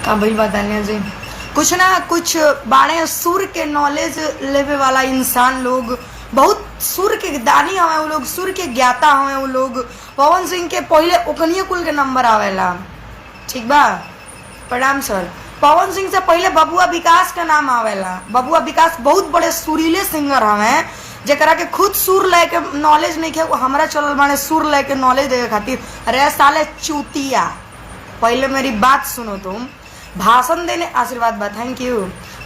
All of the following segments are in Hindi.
का भाई बताने जी कुछ ना कुछ बाणे सुर के नॉलेज लेवे वाला इंसान लोग, बहुत सुर के दानी हवे वो लोग, सुर के ज्ञाता हवे वो लोग। पवन सिंह के पहले ओकनिए कुल के नंबर आवेला, ठीक बा। प्रणाम सर। पवन सिंह से पहले बबुआ विकास का नाम आवेला। बबुआ विकास बहुत बड़े सुरीले सिंगर हवे, जरा के खुद सुर लय के नॉलेज नहीं है, हमारा चलल माने सुर लय के नॉलेज देवे खातिर। अरे साले चूतिया, पहले मेरी बात सुनो तुम। भाषण देने, आशीर्वाद बा, थैंक यू।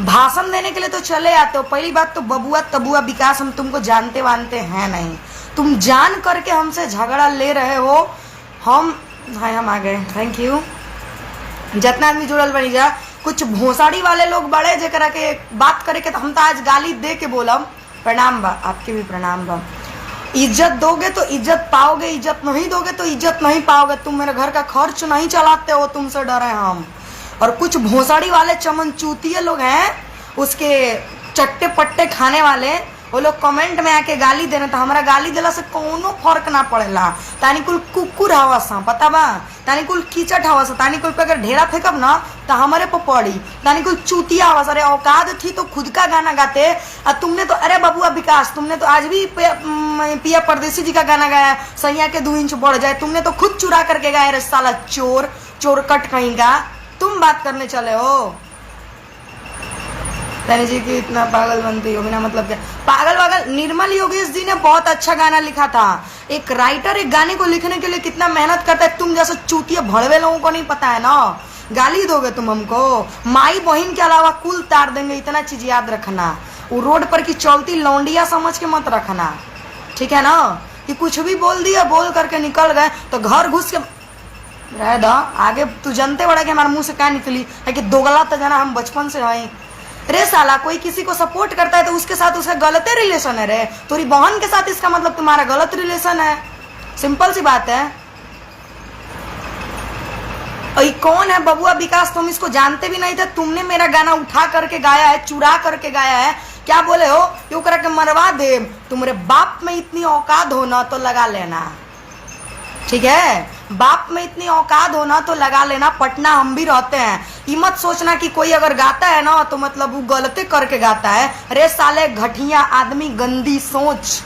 भाषण देने के लिए तो चले आते हो। पहली बात तो बबुआ तबुआ विकास हम तुमको जानते वानते हैं नहीं, तुम जान करके हमसे झगड़ा ले रहे हो। हम आ गए, थैंक यू। जितना आदमी जुड़ल बनी जा, कुछ भोसाड़ी वाले लोग बड़े जरा के बात करे के, हम तो आज गाली दे के बोलम। प्रणाम बा, आपके भी प्रणाम बा। इज्जत दोगे तो इज्जत पाओगे, इज्जत नहीं दोगे तो इज्जत नहीं पाओगे। तुम मेरे घर का खर्च नहीं चलाते हो, तुमसे डरे हम। और कुछ भोसाड़ी वाले चमन चूतिए लोग हैं, उसके चट्टे पट्टे खाने वाले, वो लोग कमेंट में आके गाली देने, तो हमारा गाली दिला से कोनो फर्क ना पड़ेला। तानी कुल कुकुर हवा सा, पता बा, तानी कुल कीचट हवा सा, तानी कुल पे अगर ढेरा फेंकब ना तो हमारे पे पड़ी। तानी कुल चूतिया हवा सा। अरे औकात थी तो खुद का गाना गाते। और तुमने तो, अरे बबुआ विकास, तुमने तो आज भी पिया परदेसी जी का गाना गाया, सैया के 2 इंच बढ़ जाए, तुमने तो खुद चुरा करके गाया। रे साला चोर, चोरकट कहीं का, तुम बात करने चले हो। जी की इतना पागल बनती हो बिना मतलब क्या? पागल। निर्मल योगेश जी ने बहुत अच्छा गाना लिखा था। एक राइटर एक गाने को लिखने के लिए कितना मेहनत करता है, तुम जैसे चूतिए भड़वे लोगों को नहीं पता है ना। गाली दोगे तुम हमको, माई बहन के अलावा कुल तार देंगे, इतना चीज याद रखना। वो रोड पर की चलती लौंडिया समझ के मत रखना, ठीक है ना, कि कुछ भी बोल दिया, बोल करके निकल गए तो घर घुस के रह दो। आगे तू जानते बड़ा कि हमारे मुंह से क्या निकली है कि दोगला तो जाना हम बचपन से हैं। रे साला, कोई किसी को सपोर्ट करता है तो उसके साथ उसका गलत रिलेशन है। रे तेरी बहन के साथ इसका मतलब तुम्हारा गलत रिलेशन है, सिंपल सी बात है। और कौन है बबुआ विकास? तुम इसको जानते भी नहीं थे। तुमने मेरा गाना उठा करके गाया है, चुरा करके गाया है। क्या बोले हो? क्यों करा के मरवा दे। तुम्हारे बाप में इतनी औकात हो ना तो लगा लेना, ठीक है? बाप में इतनी औकात हो ना तो लगा लेना। पटना हम भी रहते हैं। ये मत सोचना कि कोई अगर गाता है ना तो मतलब वो गलती करके गाता है। अरे साले घटिया आदमी, गंदी सोच।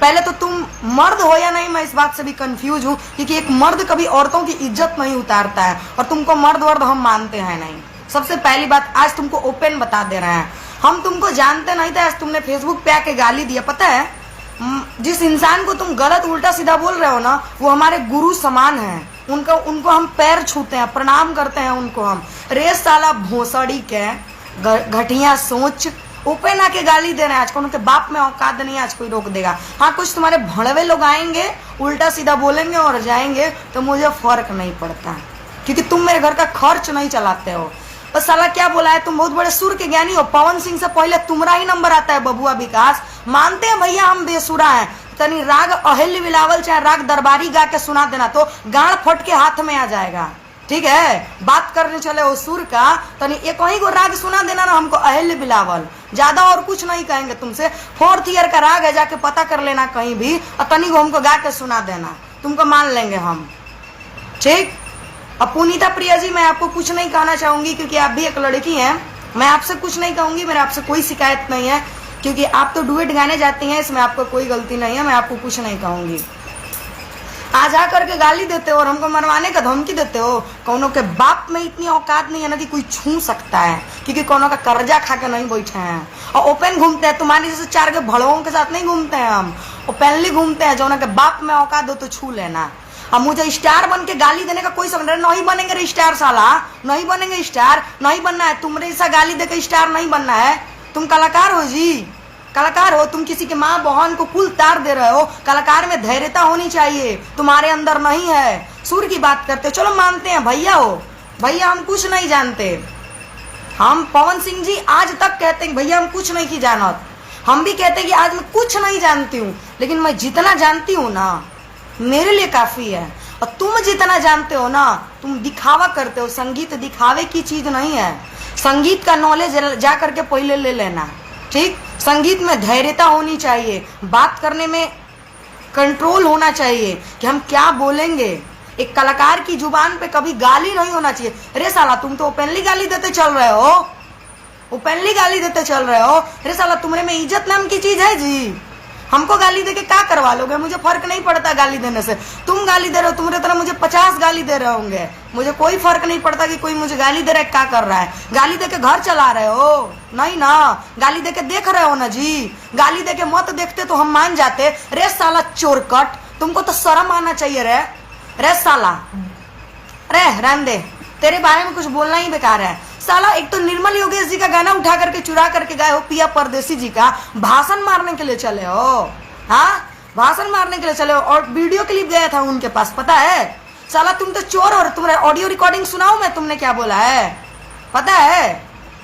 पहले तो तुम मर्द हो या नहीं, मैं इस बात से भी कंफ्यूज हूँ, क्योंकि एक मर्द कभी औरतों की इज्जत नहीं उतारता है, और तुमको मर्द वर्द हम मानते हैं नहीं। सबसे पहली बात, आज तुमको ओपन बता दे रहे हैं, हम तुमको जानते नहीं थे। आज तुमने फेसबुक पे आके गाली दिया। पता है, जिस इंसान को तुम गलत उल्टा सीधा बोल रहे हो ना, वो हमारे गुरु समान हैं। उनको हम पैर छूते हैं, प्रणाम करते हैं उनको हम। रे साला भोसड़ी के घटिया सोच, ओपन आके गाली दे रहे हैं। आज को उनके बाप में औकात नहीं, आज कोई रोक देगा? हाँ, कुछ तुम्हारे भड़वे लोग आएंगे, उल्टा सीधा बोलेंगे और जाएंगे, तो मुझे फर्क नहीं पड़ता, क्योंकि तुम मेरे घर का खर्च नहीं चलाते हो। और साला क्या बोला है, तुम बहुत बड़े सुर के ज्ञानी हो। पवन सिंह से पहले तुम्हारा ही नंबर आता है बबुआ विकास। मानते हैं भैया हम बेसुरा हैं, तनी राग अहिल्य बिलावल चाहे राग दरबारी गा के सुना देना तो गाड़ फट के हाथ में आ जाएगा, ठीक है? बात करने चले हो सुर का, तनी एक ही को राग सुना देना ना हमको, अहिल्य बिलावल, ज्यादा और कुछ नहीं कहेंगे तुमसे। 4th ईयर का राग है, जाके पता कर लेना कहीं भी, और तनी को हमको गा के सुना देना, तुमको मान लेंगे हम, ठीक? अब पुनीता प्रिया जी, मैं आपको कुछ नहीं कहना चाहूंगी, क्योंकि आप भी एक लड़की हैं। मैं आपसे कुछ नहीं कहूंगी, मेरे आपसे कोई शिकायत नहीं है, क्योंकि आप तो डुएट गाने जाती हैं, इसमें आपको कोई गलती नहीं है। मैं आपको कुछ नहीं कहूंगी। आज आकर के गाली देते हो और हमको मरवाने का धमकी देते हो। कौनों के बाप में इतनी औकात नहीं है ना कि कोई छू सकता है, क्योंकि कौनों का कर्जा खा के नहीं बैठे हैं और ओपन घूमते हैं। तुम्हारे जैसे 4 के भड़वों के साथ नहीं घूमते हैं, हम ओपनली घूमते हैं। जो उनके बाप में औकात दो तो छू लेना। अब मुझे स्टार बन के गाली देने का कोई समझ नहीं बनेंगे रे स्टार, साला नहीं बनेंगे स्टार, नहीं बनना है। तुम्हारे ऐसा गाली देकर स्टार नहीं बनना है। तुम कलाकार हो जी, कलाकार हो। तुम किसी के माँ बहन को कुल तार दे रहे हो। कलाकार में धैर्यता होनी चाहिए, तुम्हारे अंदर नहीं है। सुर की बात करते हो, चलो मानते हैं भैया हो, भैया हम कुछ नहीं जानते। हम पवन सिंह जी आज तक कहते हैं भैया हम कुछ नहीं की जानत। हम भी कहते हैं कि आज मैं कुछ नहीं जानती हूँ, लेकिन मैं जितना जानती हूँ ना मेरे लिए काफी है। और तुम जितना जानते हो ना, तुम दिखावा करते हो। संगीत दिखावे की चीज नहीं है। संगीत का नॉलेज जा करके पहले ले लेना, ठीक? संगीत में धैर्यता होनी चाहिए, बात करने में कंट्रोल होना चाहिए कि हम क्या बोलेंगे। एक कलाकार की जुबान पे कभी गाली नहीं होना चाहिए। अरे साला तुम तो ओपनली गाली देते चल रहे हो, ओपनली गाली देते चल रहे हो। अरे साला तुम्हारे में इज्जत नाम की चीज है जी? हमको गाली देके क्या करवा लोगे? मुझे फर्क नहीं पड़ता गाली देने से। तुम गाली दे रहे हो, तुम्हारे तरह मुझे 50 गाली दे रहे होंगे, मुझे कोई फर्क नहीं पड़ता कि कोई मुझे गाली दे रहा है, क्या कर रहा है। गाली देके घर चला रहे हो? नहीं ना, गाली देके देख रहे हो ना जी। गाली देके मत देखते तो हम मान जाते। रे साला चोरकट, तुमको तो शर्म आना चाहिए रे। रे साला, रे रहने दे, तेरे बारे में कुछ बोलना ही बेकार है। साला एक तो निर्मल योगेश जी का गाना उठा करके चुरा करके गए हो, पिया परदेसी जी का भाषण मारने के लिए चले हो। हाँ, भाषण मारने के लिए चले हो, और वीडियो क्लिप गया था उनके पास, पता है। साला तुम तो चोर हो। तुम्हारा ऑडियो रिकॉर्डिंग सुनाओ मैं, तुमने क्या बोला है पता है?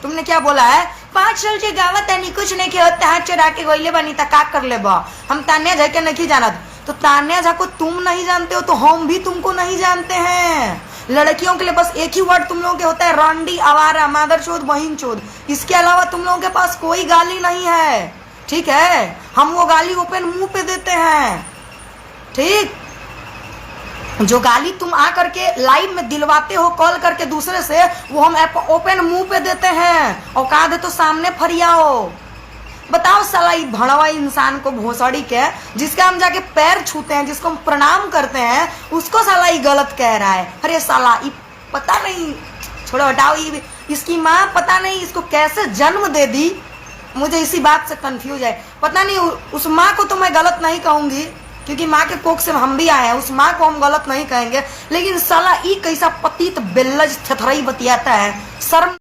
तुमने क्या बोला है? 5 साल से गावा तनी कुछ नहीं किया, हाथ चढ़ा के गोइले बनी ता का कर ले बा। हम तान्या झा के नहीं जाना, तो तान्या झा को तुम नहीं जानते हो तो हम भी तुमको नहीं जानते हैं। लड़कियों के लिए बस एक ही वर्ड तुम लोगों के होता है, रॉन्डी, आवारा, मादरचोद, बहिनचोद। इसके अलावा तुम लोगों के पास कोई गाली नहीं है, ठीक है। हम वो गाली ओपन मुंह पे देते हैं, ठीक। जो गाली तुम आ करके लाइव में दिलवाते हो कॉल करके दूसरे से, वो हम ओपन मुंह पे देते हैं। औकात है तो सामने फरियाओ। बताओ साला ये भड़वा इंसान को, भोसड़ी के, जिसका हम जाके पैर छूते हैं, जिसको हम प्रणाम करते हैं, उसको साला ये गलत कह रहा है। अरे साला ये पता नहीं, छोड़ो हटाओ। ये इसकी माँ पता नहीं इसको कैसे जन्म दे दी, मुझे इसी बात से कंफ्यूज है। पता नहीं उस माँ को तो मैं गलत नहीं कहूंगी, क्योंकि माँ के कोख से हम भी आए हैं, उस माँ को हम गलत नहीं कहेंगे। लेकिन साला ये कैसा पतित बेल्लज थथरई बतियाता है, शर्म